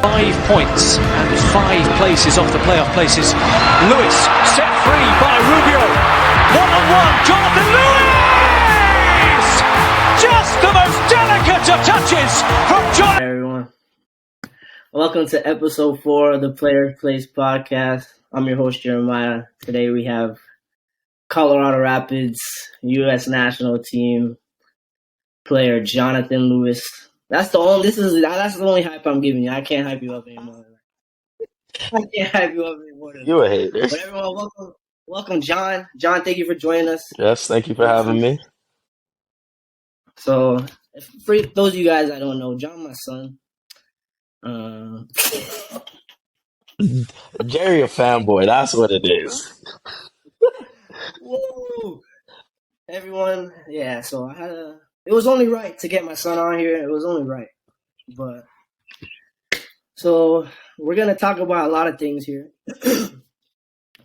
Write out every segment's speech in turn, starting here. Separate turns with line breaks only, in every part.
5 points and 5 places off the playoff places. Lewis set free by Rubio. 1-on-1, Jonathan Lewis! Just the most delicate of touches from Jon.
Hey everyone, welcome to episode 4 of the Player Place podcast. I'm your host Jeremiah. Today we have Colorado Rapids U.S. national team player Jonathan Lewis. That's the only hype I'm giving you. I can't hype you up anymore.
You a hater.
But everyone, welcome, John. John, thank you for joining us.
Yes, thank you for having me.
So, for those of you guys that don't know, John, my son.
Jerry a fanboy, that's what it is.
Woo! Everyone, yeah. So it was only right to get my son on here. It was only right, but so we're gonna talk about a lot of things here.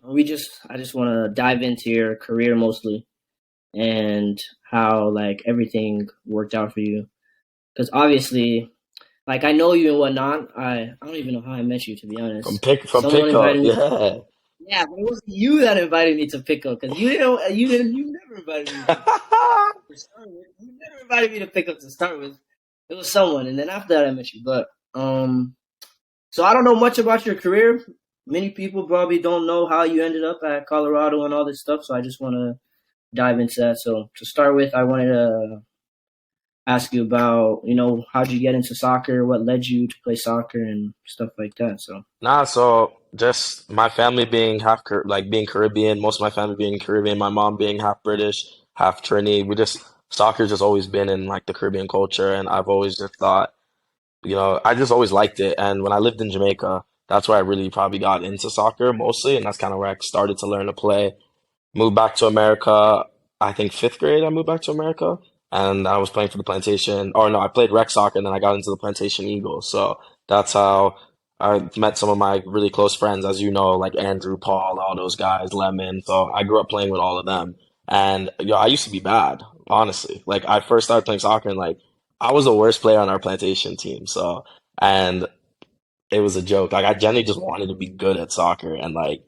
I just want to dive into your career mostly, and how like everything worked out for you. Because obviously, like I know you and whatnot. I don't even know how I met you, to be honest.
From pickup, yeah.
Yeah, but it wasn't you that invited me to pick up, because you never invited me. You never invited me to pick up to start with. It was someone, and then after that I met you. But so I don't know much about your career. Many people probably don't know how you ended up at Colorado and all this stuff. So I just want to dive into that. So to start with, I wanted to ask you about, how'd you get into soccer? What led you to play soccer and stuff like that?
So just my family being being Caribbean, most of my family being Caribbean, my mom being half British, half Trini. Soccer's just always been in like the Caribbean culture, and I've always just thought, I just always liked it. And when I lived in Jamaica, that's where I really probably got into soccer mostly, and that's kind of where I started to learn to play. Moved back to America, I think 5th grade, I moved back to America. And I was playing for the Plantation. Or no, I played rec soccer, and then I got into the Plantation Eagles. So that's how I met some of my really close friends, as you know, like Andrew, Paul, all those guys, Lemon. So I grew up playing with all of them. And I used to be bad, honestly. Like I first started playing soccer, and like I was the worst player on our Plantation team. And it was a joke. Like I genuinely just wanted to be good at soccer, and like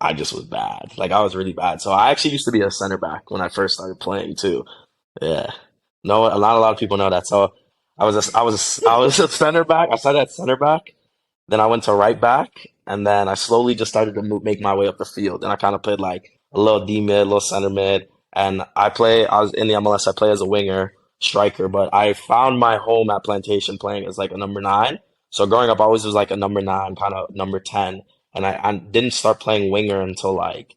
I just was bad. Like I was really bad. So I actually used to be a center back when I first started playing too. Yeah. No, not a lot of people know that. So I was a center back. I started at center back, then I went to right back, and then I slowly just started to make my way up the field. And I kind of played like a little D mid, a little center mid, and I was in the MLS. I play as a winger, striker, but I found my home at Plantation playing as like a number 9. So growing up, I always was like a number 9, kind of number 10, and I didn't start playing winger until like.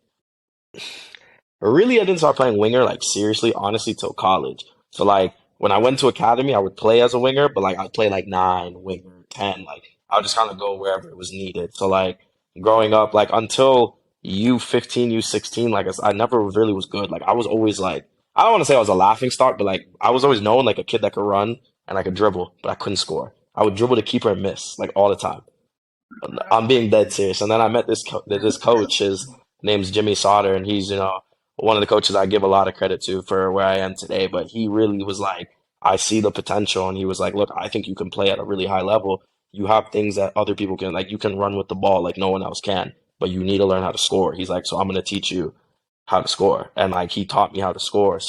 Really, I didn't start playing winger, like seriously, honestly, till college. So like when I went to academy, I would play as a winger, but like I'd play like 9, winger, 10, like I would just kind of go wherever it was needed. So like growing up, like until U15, U16, like I never really was good. Like I was always like, I don't want to say I was a laughing stock, but like I was always known like a kid that could run and I could dribble, but I couldn't score. I would dribble the keeper and miss like all the time. I'm being dead serious. And then I met this coach. His name's Jimmy Sauter, and he's one of the coaches I give a lot of credit to for where I am today. But he really was like, I see the potential, and he was like, look, I think you can play at a really high level. You have things that other people can, like you can run with the ball like no one else can, but you need to learn how to score. He's like, so I'm going to teach you how to score. And like he taught me how to score.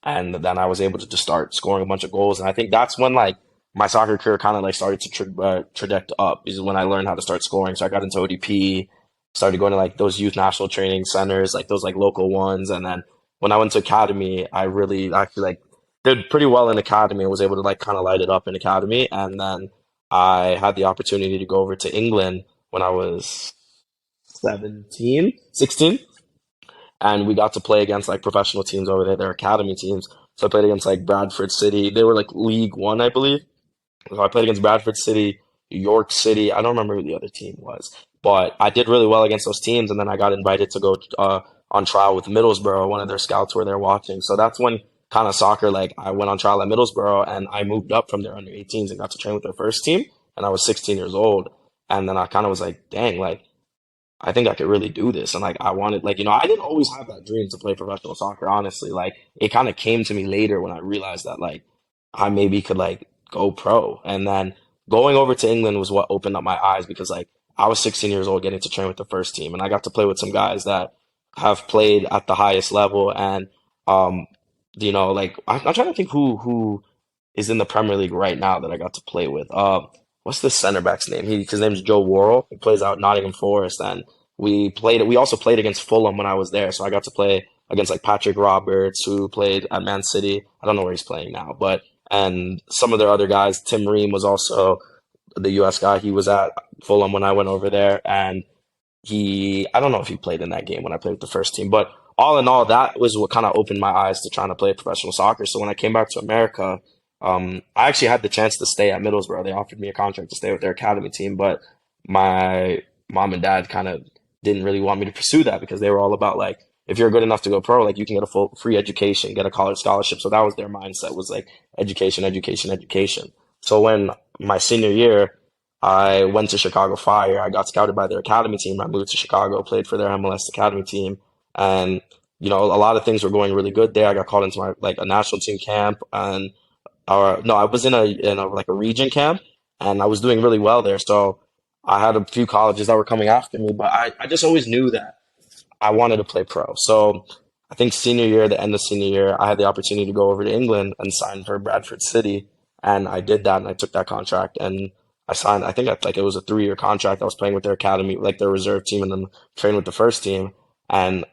And then I was able to just start scoring a bunch of goals. And I think that's when like my soccer career kind of like started to traject up, is when I learned how to start scoring. So I got into ODP, started going to like those youth national training centers, like those like local ones. And then when I went to academy, I really actually like did pretty well in academy and was able to like kind of light it up in academy. And then I had the opportunity to go over to England when I was 16, and we got to play against like professional teams over there, their academy teams. So I played against like Bradford City. They were like League One, I believe. So I played against Bradford City, York City. I don't remember who the other team was, but I did really well against those teams. And then I got invited to go on trial with Middlesbrough. One of their scouts were there watching. So that's when kind of soccer, like I went on trial at Middlesbrough, and I moved up from their under 18s and got to train with their first team. And I was 16 years old. And then I kind of was like, dang, like I think I could really do this. And like I wanted, like, I didn't always have that dream to play professional soccer, honestly. Like it kind of came to me later when I realized that like I maybe could like go pro. And then going over to England was what opened up my eyes because like I was 16 years old getting to train with the first team and I got to play with some guys that have played at the highest level and um like I'm trying to think who is in the Premier League right now that I got to play with. What's the center back's name? His name's Joe Worrell. He plays out Nottingham Forest, and we also played against Fulham when I was there, so I got to play against like Patrick Roberts, who played at Man City. I don't know where he's playing now, but and some of their other guys. Tim Ream was also the U.S. guy. He was at Fulham when I went over there, and I don't know if he played in that game when I played with the first team, but all in all, that was what kind of opened my eyes to trying to play professional soccer. So when I came back to America, I actually had the chance to stay at Middlesbrough. They offered me a contract to stay with their academy team, but my mom and dad kind of didn't really want me to pursue that because they were all about like, if you're good enough to go pro, like you can get a full free education, get a college scholarship. So that was their mindset was like education, education, education. So when my senior year, I went to Chicago Fire. I got scouted by their academy team. I moved to Chicago, played for their MLS academy team, and a lot of things were going really good there. I got called into my like a national team camp, and or no, I was in a like a region camp, and I was doing really well there. So I had a few colleges that were coming after me, but I just always knew that I wanted to play pro. So I think senior year, the end of senior year, I had the opportunity to go over to England and sign for Bradford City. And I did that and I took that contract and I signed, I think like it was a 3-year contract. I was playing with their academy, like their reserve team and then trained with the first team. And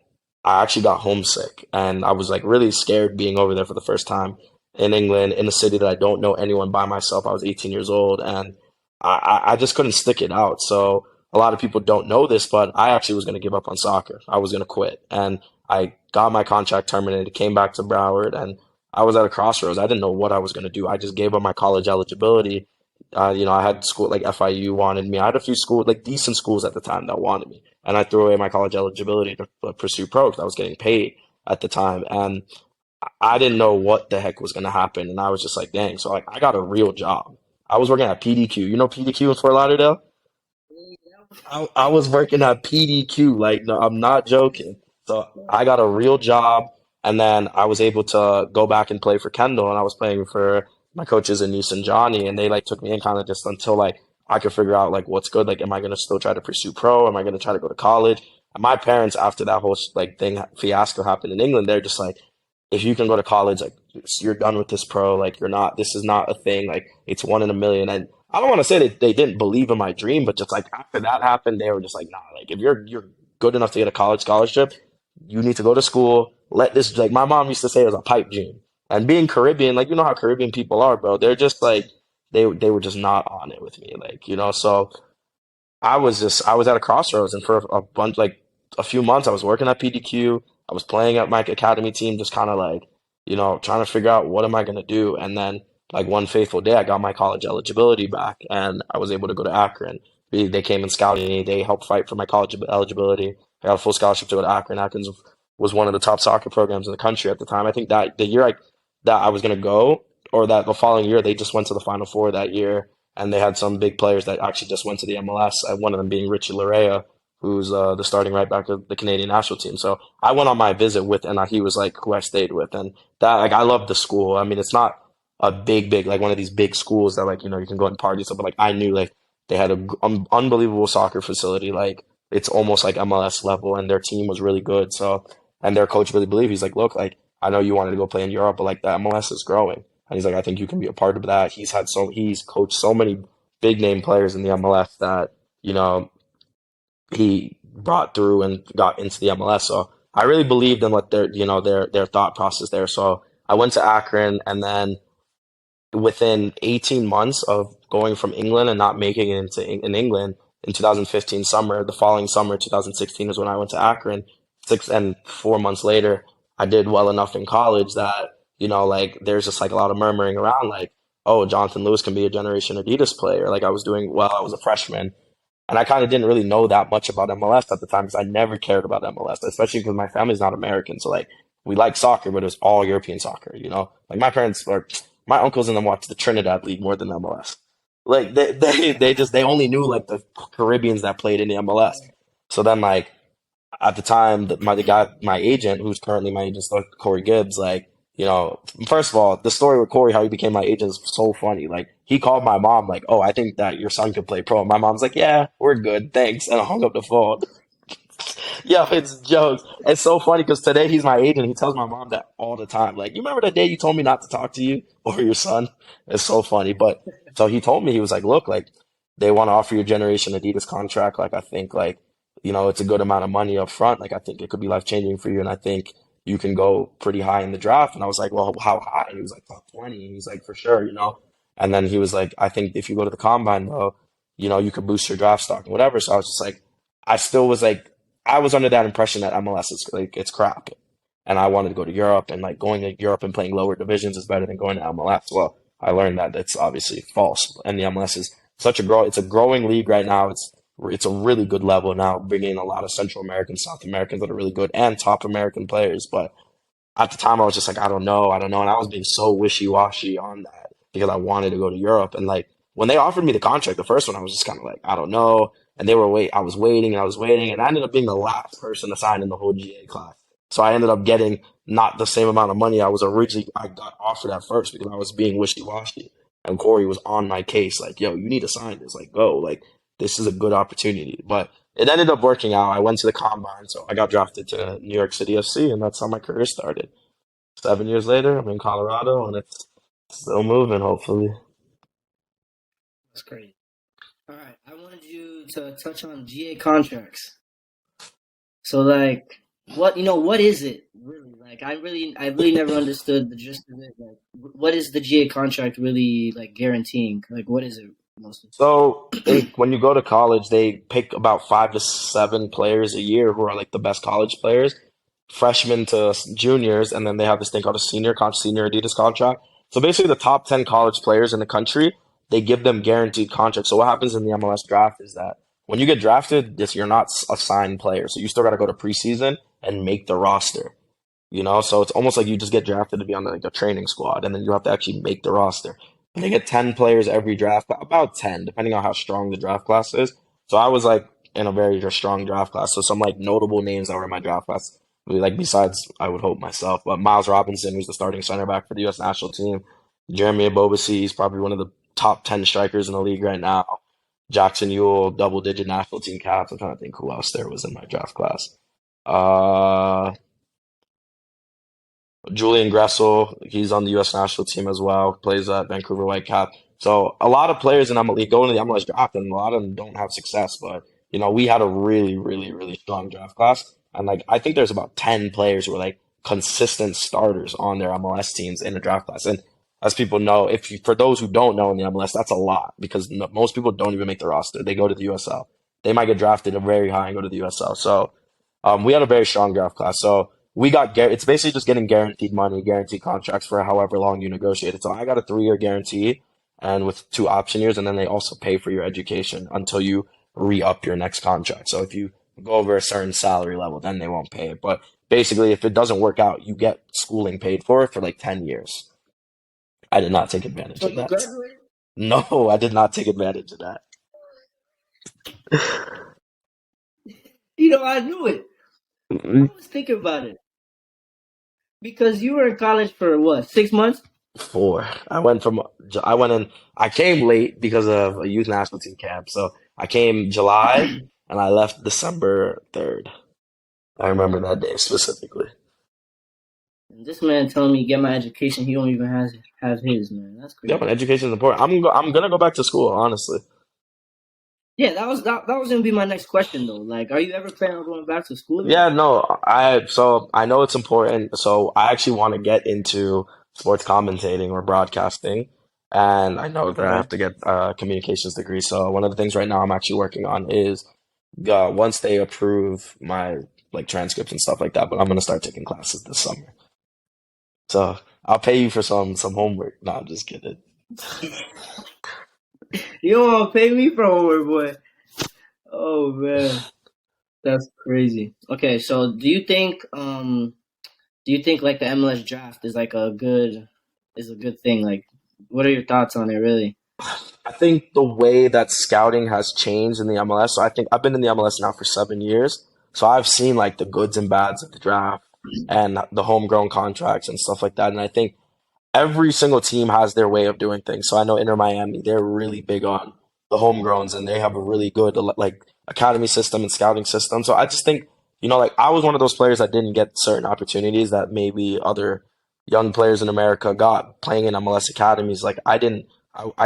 I actually got homesick and I was like really scared being over there for the first time in England, in a city that I don't know anyone by myself. I was 18 years old and I just couldn't stick it out. So a lot of people don't know this, but I actually was going to give up on soccer. I was going to quit. And I got my contract terminated, came back to Broward, and I was at a crossroads. I didn't know what I was going to do. I just gave up my college eligibility. I had school like FIU wanted me. I had a few schools, like decent schools at the time that wanted me. And I threw away my college eligibility to pursue pro because I was getting paid at the time. And I didn't know what the heck was going to happen. And I was just like, dang. So like, I got a real job. I was working at PDQ. You know PDQ in Fort Lauderdale? I was working at PDQ. Like, no, I'm not joking. So I got a real job, and then I was able to go back and play for Kendall, and I was playing for my coaches Anise and Johnny, and they like took me in kind of just until like I could figure out like what's good. Like, am I gonna still try to pursue pro? Am I gonna try to go to college? And my parents, after that whole like thing fiasco happened in England, they're just like, if you can go to college, like you're done with this pro, like you're not, this is not a thing, like it's one in a million. And I don't want to say that they didn't believe in my dream, but just like after that happened, they were just like, nah, like if you're good enough to get a college scholarship, you need to go to school. Let this like my mom used to say it was a pipe dream. And being Caribbean, like you know how Caribbean people are, bro. They're just like they were just not on it with me, like so I was at a crossroads, and for a bunch like a few months, I was working at PDQ. I was playing at my academy team, just kind of like trying to figure out what am I gonna do. And then like one fateful day, I got my college eligibility back, and I was able to go to Akron. They came and scouted me. They helped fight for my college eligibility. I got a full scholarship to go to Akron. Akron was one of the top soccer programs in the country at the time. I think that the year that I was gonna go, or that the following year, they just went to the Final Four that year, and they had some big players that actually just went to the MLS. One of them being Richie Larea, who's the starting right back of the Canadian national team. So I went on my visit with, and he was like who I stayed with, and that like I love the school. I mean, it's not a big like one of these big schools that like you can go and party stuff, but like I knew like they had a unbelievable soccer facility, like it's almost like MLS level, and their team was really good. So and their coach really believed. He's like, look, like I know you wanted to go play in Europe, but like the MLS is growing. And he's like, I think you can be a part of that. He's coached so many big name players in the MLS that, he brought through and got into the MLS. So I really believed in what their thought process there. So I went to Akron, and then within 18 months of going from England and not making it in England in 2015 summer, the following summer, 2016 is when I went to Akron. 4 months later, I did well enough in college that, like there's just like a lot of murmuring around like, oh, Jonathan Lewis can be a Generation Adidas player. Like I was doing well, I was a freshman. And I kind of didn't really know that much about MLS at the time because I never cared about MLS, especially because my family's not American. So like we like soccer, but it was all European soccer. Like my uncles and them watched the Trinidad League more than MLS. Like they only knew like the Caribbeans that played in the MLS. So then like at the time that my agent, who's currently my agent, Corey Gibbs, like, first of all, the story with Corey, how he became my agent is so funny. Like he called my mom like, "Oh, I think that your son could play pro." And my mom's like, "Yeah, we're good, thanks," and I hung up the phone. Yo, it's jokes. It's so funny because today he's my agent. He tells my mom that all the time. Like, you remember the day you told me not to talk to you or your son? It's so funny. But so he told me, he was like, look, like, they want to offer your generation Adidas contract. Like, I think, like, it's a good amount of money up front. Like, I think it could be life changing for you. And I think you can go pretty high in the draft. And I was like, well, how high? He was like, top 20. And he's like, for sure. And then he was like, I think if you go to the combine, though, you could boost your draft stock and whatever. So I was just like, I still was like, I was under that impression that MLS is like it's crap, and I wanted to go to Europe, and like going to Europe and playing lower divisions is better than going to MLS. Well, I learned that it's obviously false, and the MLS is it's a growing league right now. It's a really good level now, bringing in a lot of Central Americans, South Americans that are really good, and top American players. But at the time I was just like, I don't know. And I was being so wishy-washy on that because I wanted to go to Europe. And like when they offered me the contract, the first one, I was just kind of like, I don't know. And I was waiting and I was waiting, and I ended up being the last person to sign in the whole GA class. So I ended up getting not the same amount of money I got offered at first because I was being wishy-washy. And Corey was on my case, like, yo, you need to sign this. Like, go. Like, this is a good opportunity. But it ended up working out. I went to the combine, so I got drafted to New York City FC, and that's how my career started. 7 years later, I'm in Colorado, and it's still moving, hopefully.
That's crazy. All right, I wanted you to touch on GA contracts. So, like, what is it really? Like, I really never understood the gist of it. Like, what is the GA contract really like guaranteeing? Like, what is it mostly?
So when you go to college, they pick about 5 to 7 players a year who are like the best college players, freshmen to juniors, and then they have this thing called a senior Adidas contract. So basically, the top 10 college players in the country, they give them guaranteed contracts. So what happens in the MLS draft is that when you get drafted, you're not a signed player, so you still got to go to preseason and make the roster. So it's almost like you just get drafted to be on like a training squad, and then you have to actually make the roster. And they get 10 players every draft, about 10, depending on how strong the draft class is. So I was like in a very strong draft class. So some like notable names that were in my draft class, like besides I would hope myself, but Miles Robinson, who's the starting center back for the U.S. national team. Jeremy Ebobisse, he's probably one of the top 10 strikers in the league right now. Jackson Ewell, double-digit national team caps. I'm trying to think who else there was in my draft class. Uh, Julian Gressel, he's on the U.S. national team as well, plays at Vancouver Whitecap. So a lot of players in MLE go into the MLS draft, and a lot of them don't have success. But we had a really, really, really strong draft class, and like I think there's about 10 players who are like consistent starters on their MLS teams in the draft class. And as people know, for those who don't know in the MLS, that's a lot because most people don't even make the roster. They go to the USL. They might get drafted very high and go to the USL. So we had a very strong draft class. So it's basically just getting guaranteed money, guaranteed contracts for however long you negotiate it. So I got a 3-year guarantee and with 2 option years, and then they also pay for your education until you re-up your next contract. So if you go over a certain salary level, then they won't pay it. But basically, if it doesn't work out, you get schooling paid for like 10 years. I did not take advantage
So
of
you
that.
graduated?
No, I did not take advantage of that.
I knew it. I was thinking about it because you were in college for what, 6 months?
4. I came late because of a youth national team camp. So I came July and I left December 3rd. I remember that day specifically.
And this man telling me to get my education, he don't even have his, man. That's
Yeah,
crazy.
but education is important. I'm gonna go back to school, honestly.
Yeah, that was gonna be my next question though. Like, are you ever planning on going back to school?
Yeah, no, I know it's important. So I actually want to get into sports commentating or broadcasting, and I know that I
Okay.
have to get a communications degree. So one of the things right now I'm actually working on is once they approve my like transcripts and stuff like that. But I'm gonna start taking classes this summer. So I'll pay you for some homework. No, I'm just kidding.
You don't want to pay me for homework, boy. Oh man, that's crazy. Okay, so do you think like the MLS draft is a good thing? Like, what are your thoughts on it, really?
I think the way that scouting has changed in the MLS. So I think I've been in the MLS now for 7 years. So I've seen like the goods and bads of the draft and the homegrown contracts and stuff like that. And I think every single team has their way of doing things. So I know Inter Miami, they're really big on the homegrowns and they have a really good like academy system and scouting system. So I just think, like I was one of those players that didn't get certain opportunities that maybe other young players in America got playing in MLS academies. Like I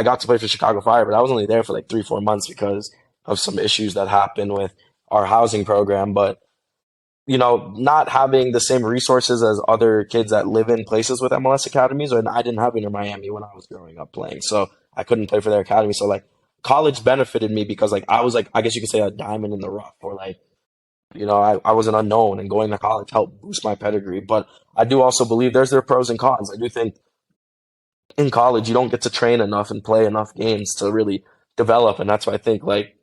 got to play for Chicago Fire, but I was only there for like 3, 4 months because of some issues that happened with our housing program. But not having the same resources as other kids that live in places with MLS academies, and I didn't have it in Miami when I was growing up playing, so I couldn't play for their academy. So like college benefited me because like I was like I guess you could say a diamond in the rough, or like I was an unknown, and going to college helped boost my pedigree. But I do also believe there's their pros and cons. I do think in college you don't get to train enough and play enough games to really develop, and that's why I think like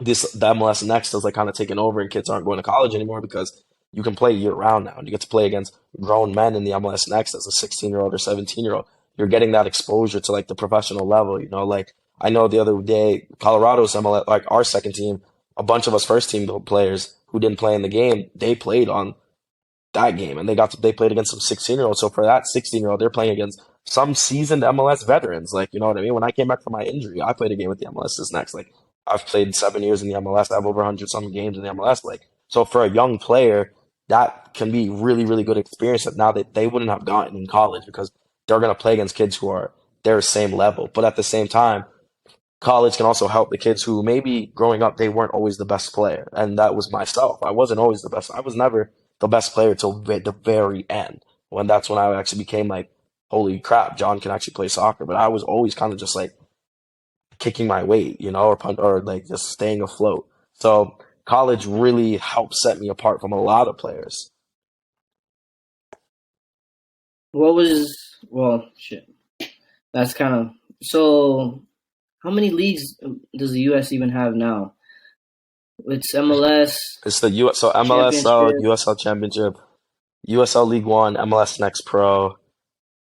the MLS Next is like kind of taking over, and kids aren't going to college anymore because you can play year round now, and you get to play against grown men in the MLS Next as a 16-year-old or 17-year-old. You're getting that exposure to like the professional level. Like I know the other day, Colorado's MLS, like our second team, a bunch of us first team players who didn't play in the game, they played on that game, and they played against some 16-year-olds. So for that 16-year-old, they're playing against some seasoned MLS veterans. Like, you know what I mean? When I came back from my injury, I played a game with the MLS this next. Like, I've played 7 years in the MLS. I have over 100 some games in the MLS. Like, so for a young player, that can be really, really good experience that now that they wouldn't have gotten in college because they're going to play against kids who are their same level. But at the same time, college can also help the kids who maybe growing up they weren't always the best player, and that was myself. I wasn't always the best. I was never the best player till the very end. That's when I actually became like, holy crap, John can actually play soccer. But I was always kind of just like kicking my weight, or or like just staying afloat. So college really helped set me apart from a lot of players.
What was well, shit. That's kind of so. How many leagues does the U.S. even have now? It's MLS
It's the US, so MLSL,
Championship.
USL Championship, USL League One, MLS Next Pro,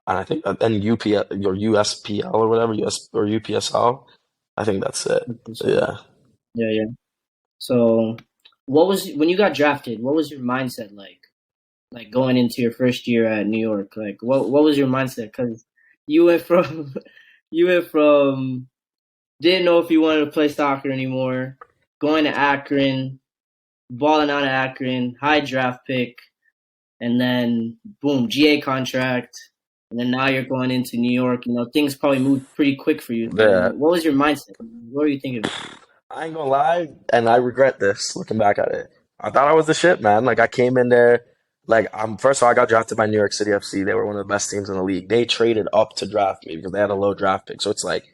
and I think and UP or USPL or whatever, US or UPSL. I think that's it. Yeah.
Yeah, yeah. So, what was when you got drafted? What was your mindset like? Like going into your first year at New York, like what was your mindset? Because you went from you went from didn't know if you wanted to play soccer anymore, going to Akron, balling out of Akron, high draft pick, and then boom, GA contract, and then now you're going into New York. Things probably moved pretty quick for you. So,
Yeah.
what was your mindset? What were you thinking?
I ain't gonna lie, and I regret this looking back at it. I thought I was the shit, man. Like I came in there, like first of all, I got drafted by New York City FC. They were one of the best teams in the league. They traded up to draft me because they had a low draft pick. So it's like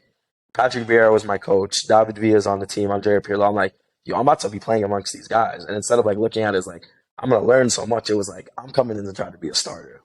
Patrick Vieira was my coach. David Villa's on the team. Andrea Pirlo. I'm like, yo, I'm about to be playing amongst these guys. And instead of like looking at it as like I'm gonna learn so much, it was like I'm coming in to try to be a starter.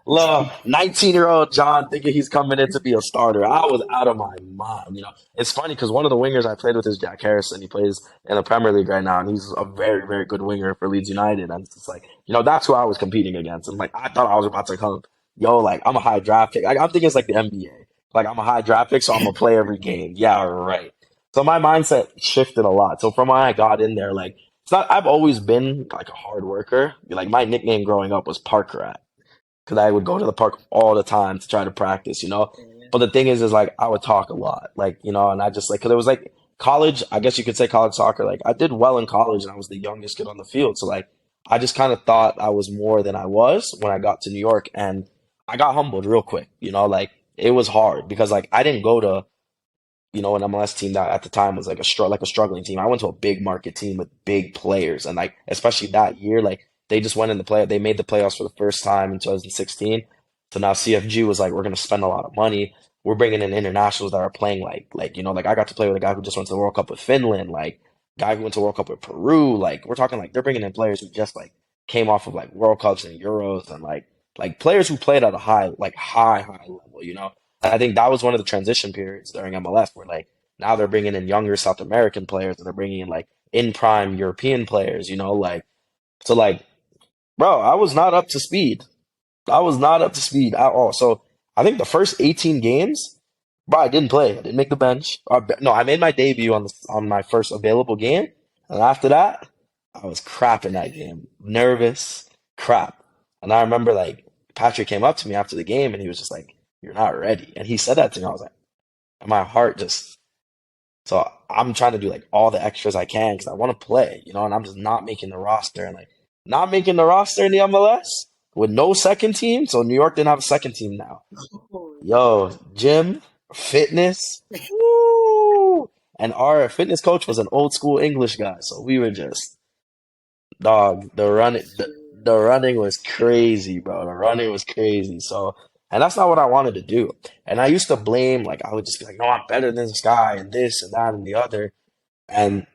Look, 19-year-old John thinking he's coming in to be a starter. I was out of my mind. It's funny because one of the wingers I played with is Jack Harrison. He plays in the Premier League right now, and he's a very, very good winger for Leeds United. And it's just like, that's who I was competing against. And like, I thought I was about to come, like, I'm a high draft pick. Like, I'm thinking it's like the NBA. Like, I'm a high draft pick, so I'm gonna play every game. Yeah, right. So my mindset shifted a lot. So from when I got in there, like, it's not. I've always been like a hard worker. Like my nickname growing up was Park Rat because I would go to the park all the time to try to practice. But the thing is like I would talk a lot, like and I just like because it was like college. I guess you could say college soccer. Like I did well in college, and I was the youngest kid on the field. So like I just kind of thought I was more than I was when I got to New York, and I got humbled real quick. Like it was hard because like I didn't go to an MLS team that at the time was like a struggling team. I went to a big market team with big players, and like especially that year, like they just went in the play. They made the playoffs for the first time in 2016. So now CFG was like, we're going to spend a lot of money. We're bringing in internationals that are playing like I got to play with a guy who just went to the World Cup with Finland, like guy who went to World Cup with Peru. Like we're talking like they're bringing in players who just like came off of like World Cups and Euros and like players who played at a high level. I think that was one of the transition periods during MLS where like now they're bringing in younger South American players and they're bringing in like in prime European players, like so like bro, I was not up to speed. I was not up to speed at all. So I think the first 18 games, bro, I didn't play. I didn't make the bench. No, I made my debut on my first available game, and after that, I was crap in that game. Nervous, crap. And I remember like Patrick came up to me after the game and he was just like, "You're not ready." And he said that to me. I was like, and my heart just so I'm trying to do like all the extras I can because I want to play, and I'm just not making the roster and like not making the roster in the MLS with no second team. So New York didn't have a second team now.
Oh,
Yo, gym, fitness, woo! And our fitness coach was an old school English guy, so we were just dog. The running was crazy, bro. The running was crazy. So, and that's not what I wanted to do. And I used to blame, like, I would just be like, no, I'm better than this guy, and this and that and the other. And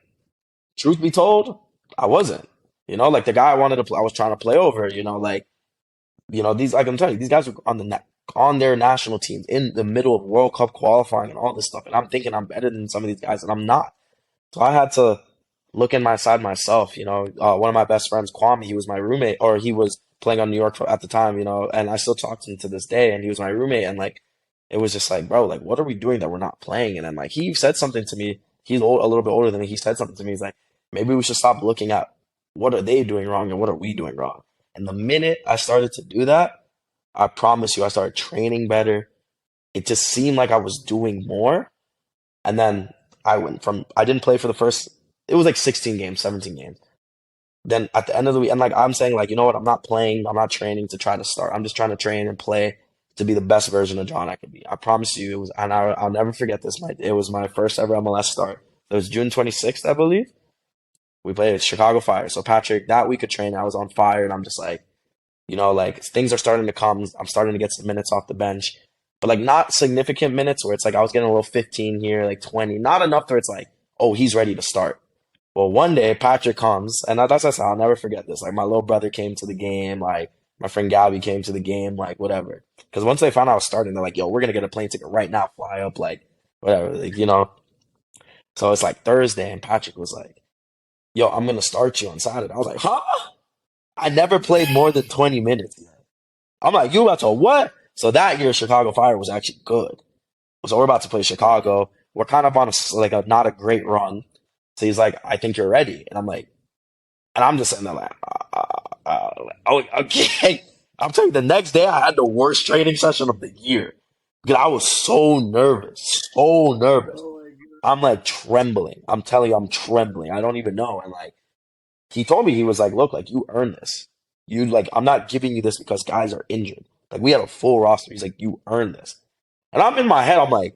truth be told, I wasn't. Like the guy I wanted to play, I was trying to play over. Like these, like I'm telling you, these guys were on their national teams in the middle of World Cup qualifying and all this stuff. And I'm thinking I'm better than some of these guys, and I'm not. So I had to look in my side myself. One of my best friends, Kwame, he was my roommate, or he was playing on New York at the time. And I still talk to him to this day. And he was my roommate, and like it was just like, bro, like what are we doing that we're not playing? And then like he said something to me. He's a little bit older than me. He said something to me. He's like, maybe we should stop looking at what are they doing wrong and what are we doing wrong. And the minute I started to do that, I promise you, I started training better. It just seemed like I was doing more. And then I didn't play for the first, it was like 16 games, 17 games. Then at the end of the week, and like I'm saying, like, you know what, I'm not playing, I'm not training to try to start. I'm just trying to train and play to be the best version of John I could be. I promise you, it was, and I'll never forget this. It was my first ever MLS start. It was June 26th, I believe. We played Chicago Fire. So Patrick, that week of training, I was on fire, and I'm just like, like things are starting to come. I'm starting to get some minutes off the bench, but like not significant minutes where it's like I was getting a little 15 here, like 20, not enough where it's like, oh, he's ready to start. Well, one day Patrick comes, and that's what I'll never forget this. Like my little brother came to the game, like my friend Gabby came to the game, like whatever. Because once they found out I was starting, they're like, yo, we're gonna get a plane ticket right now, fly up, like whatever, like. So it's like Thursday, and Patrick was like, yo, I'm gonna start you on Saturday. I was like, huh? I never played more than 20 minutes yet. I'm like, you about to what? So that year, Chicago Fire was actually good. So we're about to play Chicago. We're kind of on a not a great run. So he's like, I think you're ready. And I'm like, and I'm just sitting there like, oh, okay. I'm telling you, the next day I had the worst training session of the year because I was so nervous, so nervous.
oh my God.
I'm like trembling. I'm telling you, I'm trembling. I don't even know. And like, he told me, he was like, look, like you earned this. You like, I'm not giving you this because guys are injured. Like we had a full roster. He's like, you earned this. And I'm in my head, I'm like,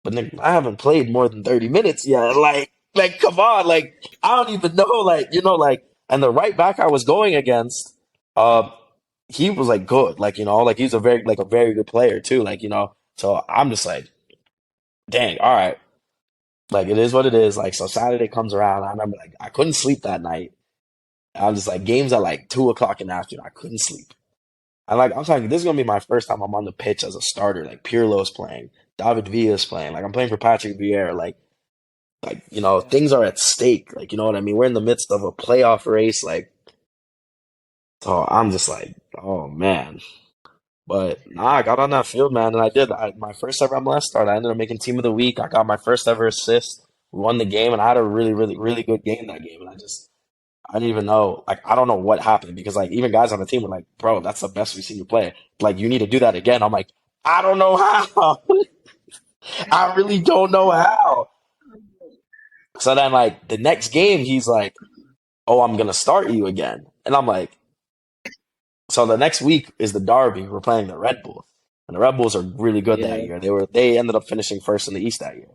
but Nick, I haven't played more than 30 minutes yet. Like, come on. Like, I don't even know. Like, like, and the right back I was going against, he was like good. Like, like he's a very good player too. Like, so I'm just like, dang, all right. Like it is what it is. Like, so Saturday comes around. I remember like I couldn't sleep that night. I'm just like games at like 2 o'clock in the afternoon. I couldn't sleep. And like I'm telling you, this is gonna be my first time I'm on the pitch as a starter. Like Pirlo's playing, David Villa's playing. Like I'm playing for Patrick Vieira. Like
Yeah.
things are at stake. Like you know what I mean. We're in the midst of a playoff race. Like so, I'm just like, oh man. But nah, I got on that field, man, and I did. My first ever MLS start. I ended up making team of the week. I got my first ever assist. We won the game, and I had a really, really, really good game that game. And I didn't even know. Like, I don't know what happened because, like, even guys on the team were like, "Bro, that's the best we've seen you play. Like, you need to do that again." I'm like, I don't know how. I really don't know how. So then, like, the next game, he's like, "Oh, I'm gonna start you again," and I'm like. So the next week is the Derby. We're playing the Red Bulls, and the Red Bulls are really good that
Yeah.
year. They ended up finishing first in the East that year,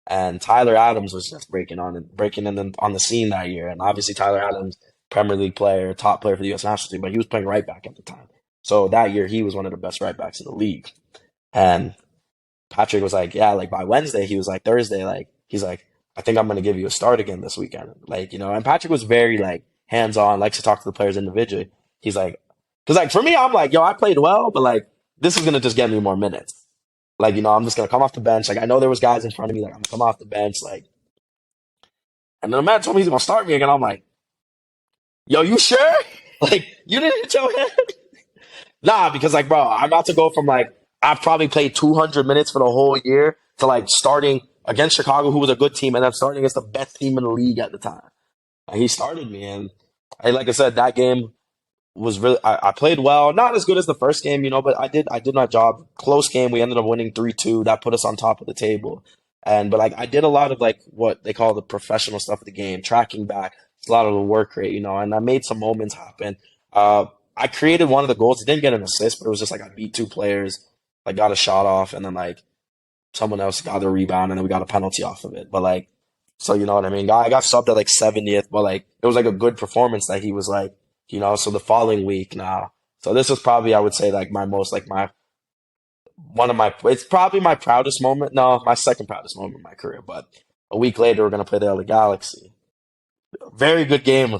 and Tyler Adams was just breaking in on the scene that year. And obviously Tyler Adams, Premier League player, top player for the U.S. national team, but he was playing right back at the time. So that year he was one of the best right backs in the league. And Patrick was like, yeah, like by Wednesday, he was like Thursday, like he's like, I think I'm gonna give you a start again this weekend. Like, and Patrick was very like hands on, likes to talk to the players individually. He's like, because like for me, I'm like, yo, I played well, but like this is gonna just get me more minutes. Like, I'm just gonna come off the bench. Like I know there was guys in front of me, like I'm gonna come off the bench, like and then the man told me he's gonna start me again. I'm like, yo, you sure? Like, you didn't hit your head? Nah, because like, bro, I'm about to go from like I've probably played 200 minutes for the whole year to like starting against Chicago, who was a good team, and then starting against the best team in the league at the time. And he started me, and like I said, that game, was really I played well, not as good as the first game, but I did my job. Close game, we ended up winning 3-2. That put us on top of the table. And but like I did a lot of like what they call the professional stuff of the game, tracking back. It's a lot of the work rate, and I made some moments happen. Uh, I created one of the goals. It didn't get an assist, but it was just like I beat two players, like got a shot off, and then like someone else got the rebound, and then we got a penalty off of it. But like, so you know what I mean? I got subbed at like 70th, but like it was like a good performance that he was like, so the following week now. So this was probably, I would say, like my most, like my, one of my, it's probably my proudest moment. No, my second proudest moment in my career. But a week later, we're going to play the LA Galaxy. Very good game.